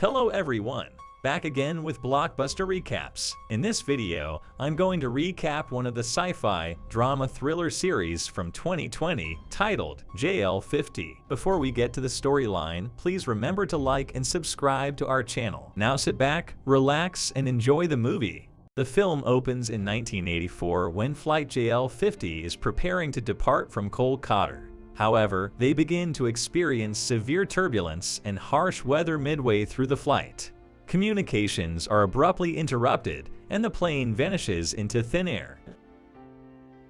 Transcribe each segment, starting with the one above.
Hello everyone, back again with blockbuster recaps. In this video, I'm going to recap one of the sci-fi drama thriller series from 2020 titled JL50. Before we get to the storyline, please remember to like and subscribe to our channel. Now sit back, relax, and enjoy the movie. The film opens in 1984 when Flight JL50 is preparing to depart from Kolkata. However, they begin to experience severe turbulence and harsh weather midway through the flight. Communications are abruptly interrupted, and the plane vanishes into thin air.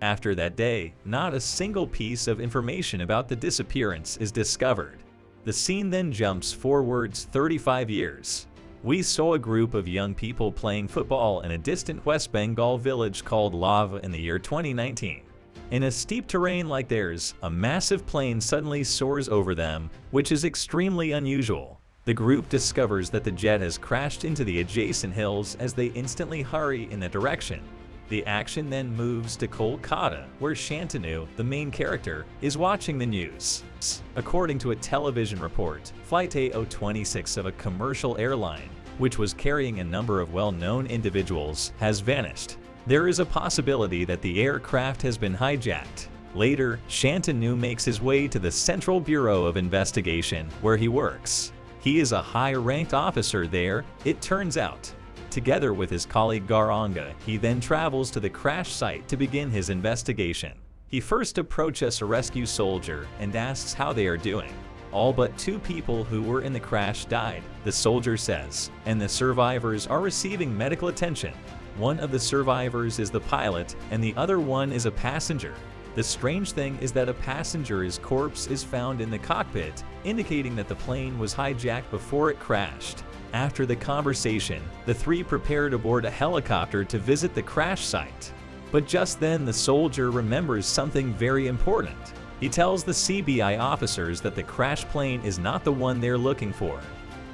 After that day, not a single piece of information about the disappearance is discovered. The scene then jumps forwards 35 years. We saw a group of young people playing football in a distant West Bengal village called Lava in the year 2019. In a steep terrain like theirs, a massive plane suddenly soars over them, which is extremely unusual. The group discovers that the jet has crashed into the adjacent hills as they instantly hurry in that direction. The action then moves to Kolkata, where Shantanu, the main character, is watching the news. According to a television report, Flight AO26 of a commercial airline, which was carrying a number of well-known individuals, has vanished. There is a possibility that the aircraft has been hijacked. Later, Shantanu makes his way to the Central Bureau of Investigation, where he works. He is a high-ranked officer there, it turns out. Together with his colleague Gauranga, he then travels to the crash site to begin his investigation. He first approaches a rescue soldier and asks how they are doing. All but 2 people who were in the crash died, the soldier says, and the survivors are receiving medical attention. One of the survivors is the pilot, and the other one is a passenger. The strange thing is that a passenger's corpse is found in the cockpit, indicating that the plane was hijacked before it crashed. After the conversation, the 3 prepare to board a helicopter to visit the crash site. But just then the soldier remembers something very important. He tells the CBI officers that the crash plane is not the one they're looking for.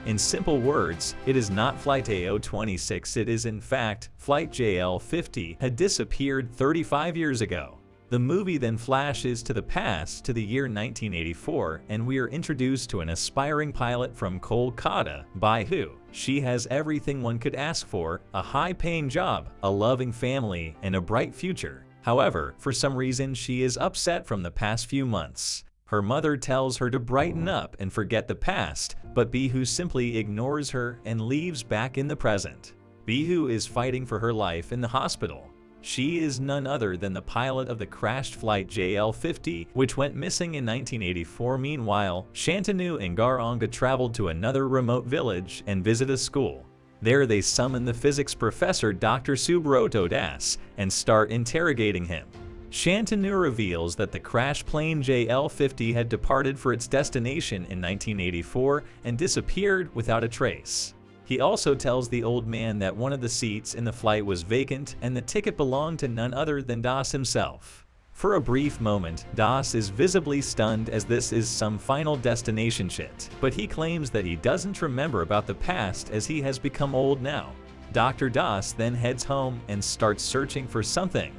In simple words, it is not Flight AO26, it is in fact Flight JL50 had disappeared 35 years ago. The movie then flashes to the past to the year 1984, and we are introduced to an aspiring pilot from Kolkata, Baihu. She has everything one could ask for: a high-paying job, a loving family, and a bright future. However, for some reason she is upset from the past few months. Her mother tells her to brighten up and forget the past, but Bihu simply ignores her and leaves back in the present. Bihu is fighting for her life in the hospital. She is none other than the pilot of the crashed flight JL50, which went missing in 1984. Meanwhile, Shantanu and Gauranga traveled to another remote village and visit a school. There they summon the physics professor Dr. Subroto Das and start interrogating him. Shantanu reveals that the crash plane JL50 had departed for its destination in 1984 and disappeared without a trace. He also tells the old man that one of the seats in the flight was vacant and the ticket belonged to none other than Das himself. For a brief moment, Das is visibly stunned as this is some final destination shit, but he claims that he doesn't remember about the past as he has become old now. Dr. Das then heads home and starts searching for something.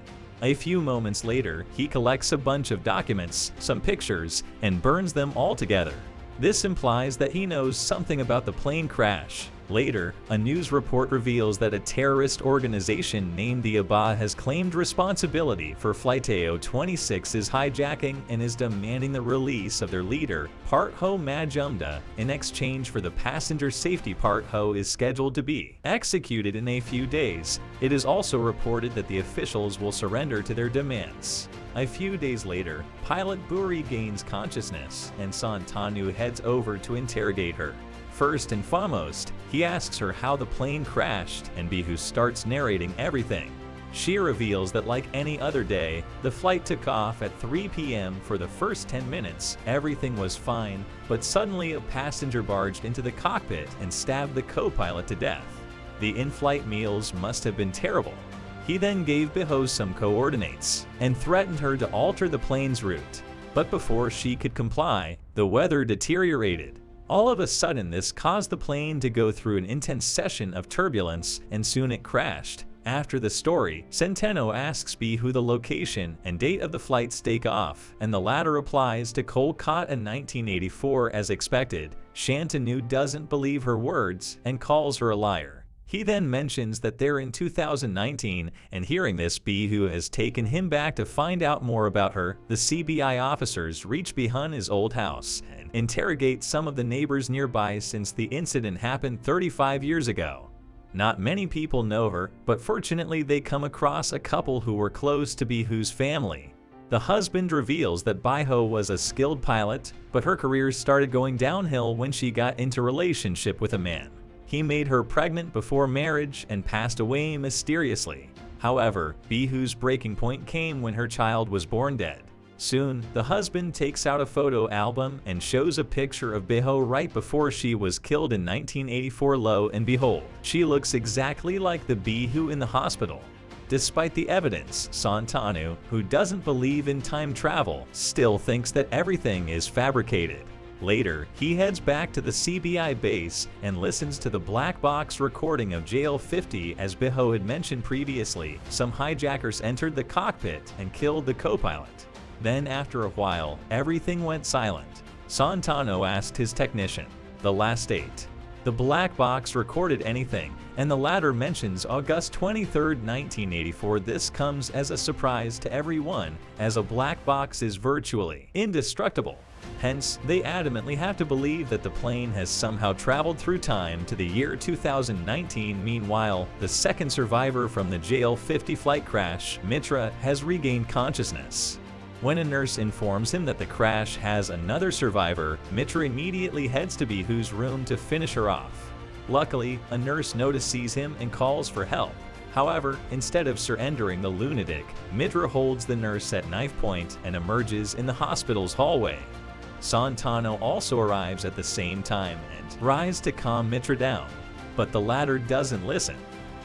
A few moments later, he collects a bunch of documents, some pictures, and burns them all together. This implies that he knows something about the plane crash. Later, a news report reveals that a terrorist organization named the Aba has claimed responsibility for Flight AO26's hijacking and is demanding the release of their leader, Part Ho Majumdar, in exchange for the passenger safety. Part Ho is scheduled to be executed in a few days. It is also reported that the officials will surrender to their demands. A few days later, pilot Buri gains consciousness, and Santanu heads over to interrogate her. First and foremost, he asks her how the plane crashed, and Bihu starts narrating everything. She reveals that like any other day, the flight took off at 3 p.m. For the first 10 minutes, everything was fine, but suddenly a passenger barged into the cockpit and stabbed the co-pilot to death. The in-flight meals must have been terrible. He then gave Bihu some coordinates and threatened her to alter the plane's route. But before she could comply, the weather deteriorated. All of a sudden, this caused the plane to go through an intense session of turbulence, and soon it crashed. After the story, Centeno asks Bihu the location and date of the flight's takeoff, and the latter replies to Kolkata in 1984 as expected. Shantanu doesn't believe her words and calls her a liar. He then mentions that they're in 2019, and hearing this, Bihu has taken him back to find out more about her. The CBI officers reach Bihu's old house and interrogate some of the neighbors nearby since the incident happened 35 years ago. Not many people know her, but fortunately they come across a couple who were close to Bihu's family. The husband reveals that Bihu was a skilled pilot, but her career started going downhill when she got into a relationship with a man. He made her pregnant before marriage and passed away mysteriously. However, Bihu's breaking point came when her child was born dead. Soon, the husband takes out a photo album and shows a picture of Bihu right before she was killed in 1984. Lo and behold, she looks exactly like the Bihu in the hospital. Despite the evidence, Shantanu, who doesn't believe in time travel, still thinks that everything is fabricated. Later, he heads back to the CBI base and listens to the black box recording of JL-50. As Bihu had mentioned previously, some hijackers entered the cockpit and killed the co-pilot. Then after a while, everything went silent. Shantanu asked his technician, the last date. The black box recorded anything, and the latter mentions August 23, 1984. This comes as a surprise to everyone, as a black box is virtually indestructible. Hence, they adamantly have to believe that the plane has somehow traveled through time to the year 2019. Meanwhile, the second survivor from the JL-50 flight crash, Mitra, has regained consciousness. When a nurse informs him that the crash has another survivor, Mitra immediately heads to Bihu's room to finish her off. Luckily, a nurse notices him and calls for help. However, instead of surrendering the lunatic, Mitra holds the nurse at knife point and emerges in the hospital's hallway. Shantanu also arrives at the same time and tries to calm Mitra down, but the latter doesn't listen.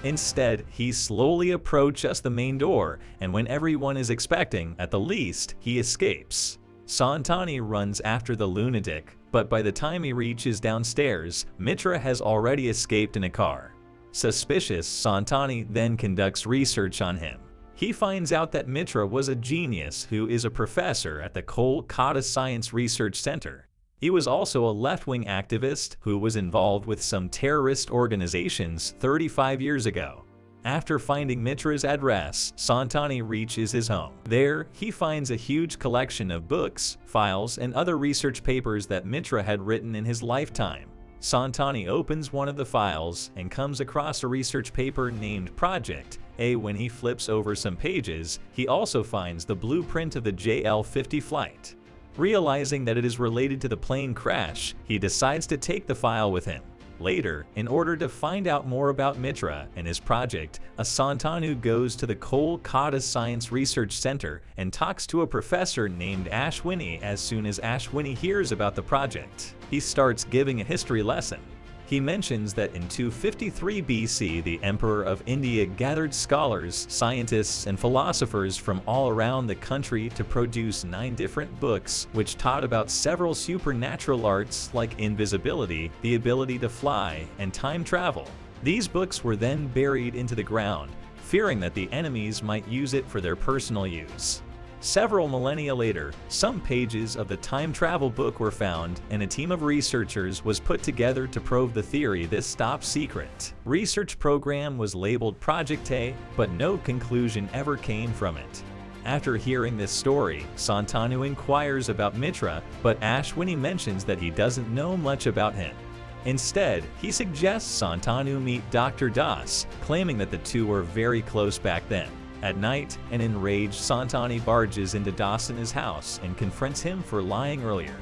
Instead, he slowly approaches the main door, and when everyone is expecting, at the least, he escapes. Shantanu runs after the lunatic, but by the time he reaches downstairs, Mitra has already escaped in a car. Suspicious, Shantanu then conducts research on him. He finds out that Mitra was a genius who is a professor at the Kolkata Science Research Center. He was also a left-wing activist who was involved with some terrorist organizations 35 years ago. After finding Mitra's address, Shantanu reaches his home. There, he finds a huge collection of books, files, and other research papers that Mitra had written in his lifetime. Shantanu opens one of the files and comes across a research paper named Project A. When he flips over some pages, he also finds the blueprint of the JL-50 flight. Realizing that it is related to the plane crash, he decides to take the file with him. Later, in order to find out more about Mitra and his project, Shantanu goes to the Kolkata Science Research Center and talks to a professor named Ashwini. As soon as Ashwini hears about the project, he starts giving a history lesson. He mentions that in 253 BC, the Emperor of India gathered scholars, scientists, and philosophers from all around the country to produce 9 different books, which taught about several supernatural arts like invisibility, the ability to fly, and time travel. These books were then buried into the ground, fearing that the enemies might use it for their personal use. Several millennia later, some pages of the time travel book were found, and a team of researchers was put together to prove the theory. This top secret research program was labeled Project A, but no conclusion ever came from it. After hearing this story, Shantanu inquires about Mitra, but Ashwini mentions that he doesn't know much about him. Instead, he suggests Shantanu meet Dr. Das, claiming that the two were very close back then. At night, an enraged Shantanu barges into Dasan's house and confronts him for lying earlier.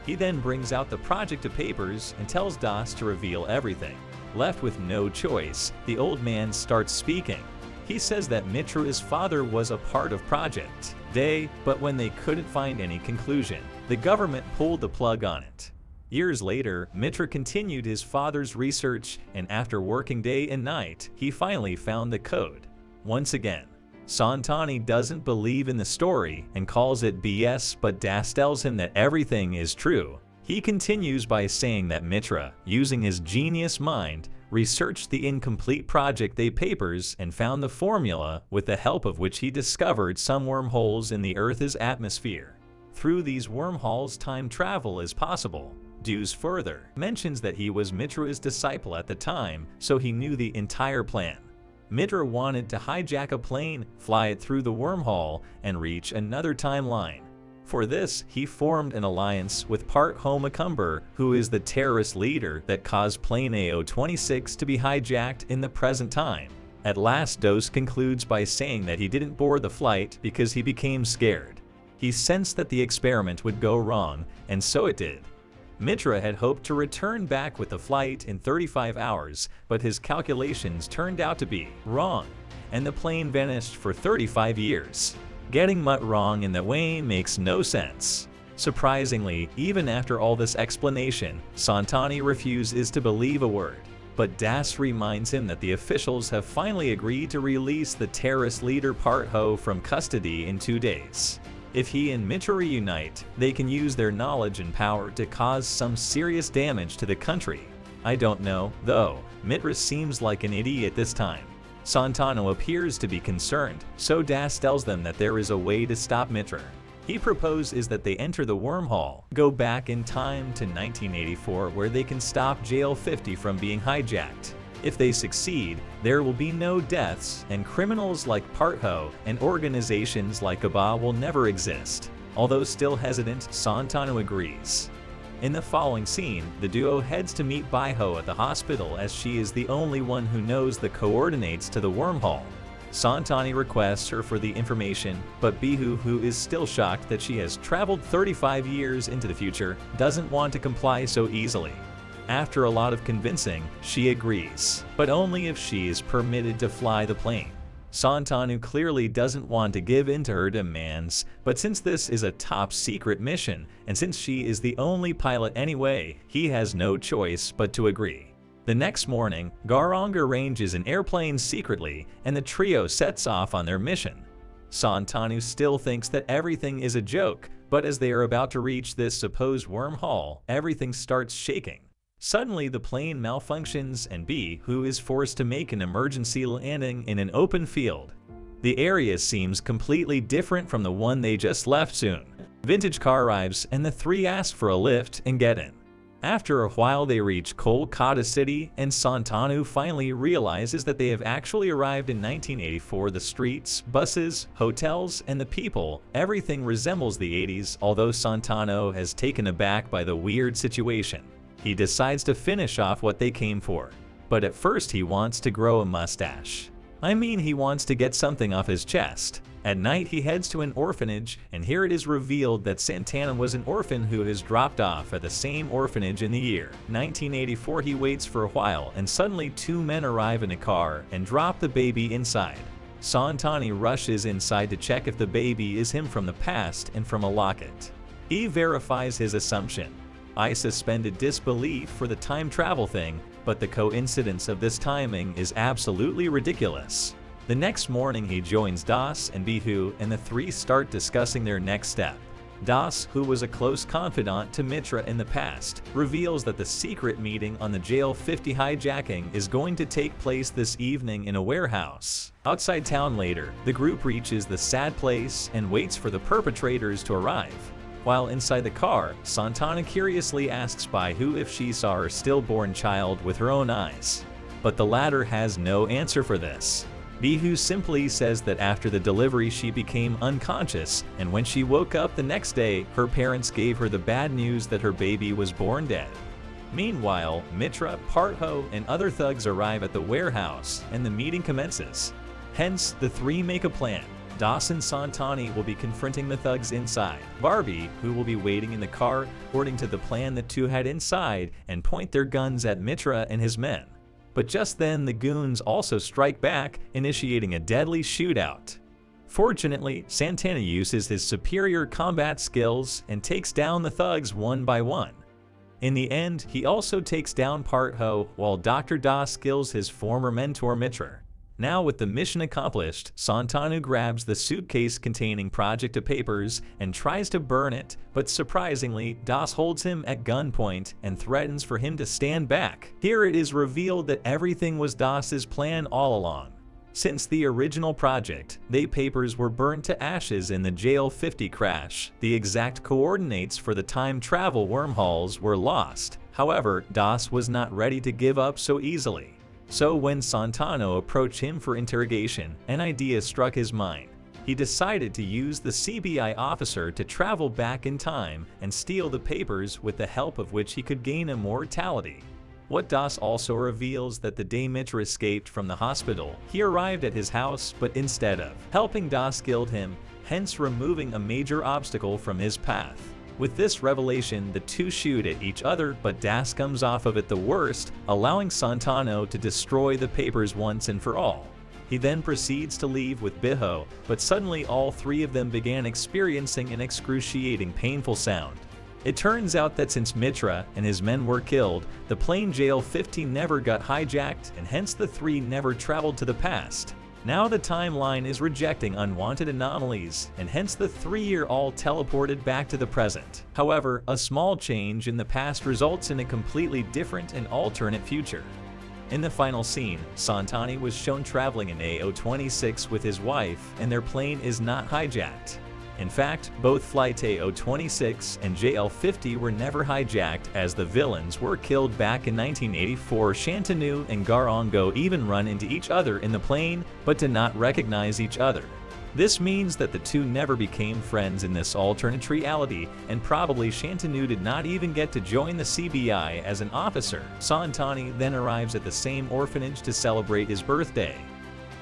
He then brings out the project of papers and tells Das to reveal everything. Left with no choice, the old man starts speaking. He says that Mitra's father was a part of Project A, but when they couldn't find any conclusion, the government pulled the plug on it. Years later, Mitra continued his father's research, and after working day and night, he finally found the code. Once again, Shantanu doesn't believe in the story and calls it BS, but Das tells him that everything is true. He continues by saying that Mitra, using his genius mind, researched the incomplete Project A papers and found the formula with the help of which he discovered some wormholes in the Earth's atmosphere. Through these wormholes, time travel is possible. Dews further mentions that he was Mitra's disciple at the time, so he knew the entire plan. Mitra wanted to hijack a plane, fly it through the wormhole, and reach another timeline. For this, he formed an alliance with Partho Macumber, who is the terrorist leader that caused plane AO-26 to be hijacked in the present time. At last, Dose concludes by saying that he didn't board the flight because he became scared. He sensed that the experiment would go wrong, and so it did. Mitra had hoped to return back with the flight in 35 hours, but his calculations turned out to be wrong, and the plane vanished for 35 years. Getting much wrong in that way makes no sense. Surprisingly, even after all this explanation, Santani refuses to believe a word. But Das reminds him that the officials have finally agreed to release the terrorist leader Partho from custody in 2 days. If he and Mitra reunite, they can use their knowledge and power to cause some serious damage to the country. I don't know, though. Mitra seems like an idiot this time. Santano appears to be concerned, so Das tells them that there is a way to stop Mitra. He proposes that they enter the wormhole, go back in time to 1984 where they can stop Jail 50 from being hijacked. If they succeed, there will be no deaths, and criminals like Partho and organizations like Abba will never exist. Although still hesitant, Santano agrees. In the following scene, the duo heads to meet Baiho at the hospital as she is the only one who knows the coordinates to the wormhole. Santani requests her for the information, but Bihu, who is still shocked that she has traveled 35 years into the future, doesn't want to comply so easily. After a lot of convincing, she agrees, but only if she is permitted to fly the plane. Santanu clearly doesn't want to give in to her demands, but since this is a top-secret mission, and since she is the only pilot anyway, he has no choice but to agree. The next morning, Garong arranges an airplane secretly, and the trio sets off on their mission. Santanu still thinks that everything is a joke, but as they are about to reach this supposed wormhole, everything starts shaking. Suddenly, the plane malfunctions and B, who is forced to make an emergency landing in an open field. The area seems completely different from the one they just left soon. Vintage car arrives and the three ask for a lift and get in. After a while, they reach Kolkata City and Santanu finally realizes that they have actually arrived in 1984. The streets, buses, hotels, and the people, everything resembles the 80s, although Santano has taken aback by the weird situation. He decides to finish off what they came for. But at first he wants to grow a mustache. I mean, he wants to get something off his chest. At night he heads to an orphanage, and here it is revealed that Santana was an orphan who has dropped off at the same orphanage in the year 1984. He waits for a while, and suddenly two men arrive in a car and drop the baby inside. Santani rushes inside to check if the baby is him from the past and from a locket. He verifies his assumption. I suspended disbelief for the time travel thing, but the coincidence of this timing is absolutely ridiculous. The next morning he joins Das and Bihu, and the three start discussing their next step. Das, who was a close confidant to Mitra in the past, reveals that the secret meeting on the Jail 50 hijacking is going to take place this evening in a warehouse. Outside town later, the group reaches the sad place and waits for the perpetrators to arrive. While inside the car, Santana curiously asks Baihu if she saw her stillborn child with her own eyes. But the latter has no answer for this. Bihu simply says that after the delivery she became unconscious, and when she woke up the next day, her parents gave her the bad news that her baby was born dead. Meanwhile, Mitra, Partho, and other thugs arrive at the warehouse, and the meeting commences. Hence, the three make a plan. Das and Santani will be confronting the thugs inside. Barbie, who will be waiting in the car, according to the plan the two had inside, and point their guns at Mitra and his men. But just then, the goons also strike back, initiating a deadly shootout. Fortunately, Santana uses his superior combat skills and takes down the thugs one by one. In the end, he also takes down Partho, while Dr. Das kills his former mentor Mitra. Now with the mission accomplished, Santanu grabs the suitcase containing project papers and tries to burn it, but surprisingly, Das holds him at gunpoint and threatens for him to stand back. Here it is revealed that everything was Das's plan all along. Since the original project, the papers were burnt to ashes in the JL-50 crash. The exact coordinates for the time travel wormholes were lost. However, Das was not ready to give up so easily. So when Santanu approached him for interrogation, an idea struck his mind. He decided to use the CBI officer to travel back in time and steal the papers, with the help of which he could gain immortality. What Das also reveals that the day Mitra escaped from the hospital, he arrived at his house, but instead of helping, Das killed him, hence removing a major obstacle from his path. With this revelation, the two shoot at each other, but Das comes off of it the worst, allowing Santanu to destroy the papers once and for all. He then proceeds to leave with Biho, but suddenly all three of them began experiencing an excruciating painful sound. It turns out that since Mitra and his men were killed, the plane JL-50 never got hijacked, and hence the three never traveled to the past. Now the timeline is rejecting unwanted anomalies, and hence the three are all teleported back to the present. However, a small change in the past results in a completely different and alternate future. In the final scene, Santanu was shown traveling in AO-26 with his wife, and their plane is not hijacked. In fact, both Flight AO-26 and JL-50 were never hijacked, as the villains were killed back in 1984. Shantanu and Garango even run into each other in the plane, but did not recognize each other. This means that the two never became friends in this alternate reality, and probably Shantanu did not even get to join the CBI as an officer. Santanu then arrives at the same orphanage to celebrate his birthday.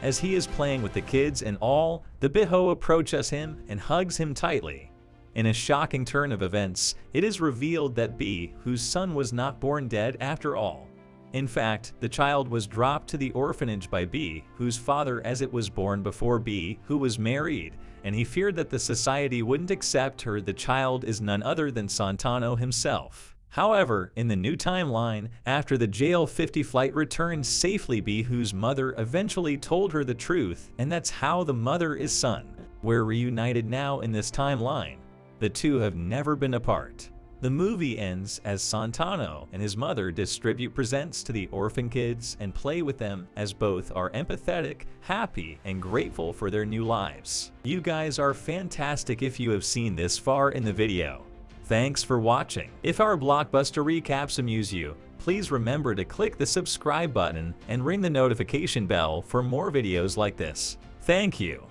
As he is playing with the kids and all, the Biho approaches him and hugs him tightly. In a shocking turn of events, it is revealed that B, whose son was not born dead after all. In fact, the child was dropped to the orphanage by B, whose father, as it was born before B, who was married, and he feared that the society wouldn't accept her. The child is none other than Santanu himself. However, in the new timeline, after the JL-50 flight returned safely, B, whose mother eventually told her the truth, and that's how the mother is son. We're reunited now in this timeline. The two have never been apart. The movie ends as Santanu and his mother distribute presents to the orphan kids and play with them, as both are empathetic, happy, and grateful for their new lives. You guys are fantastic if you have seen this far in the video. Thanks for watching. If our blockbuster recaps amuse you, please remember to click the subscribe button and ring the notification bell for more videos like this. Thank you.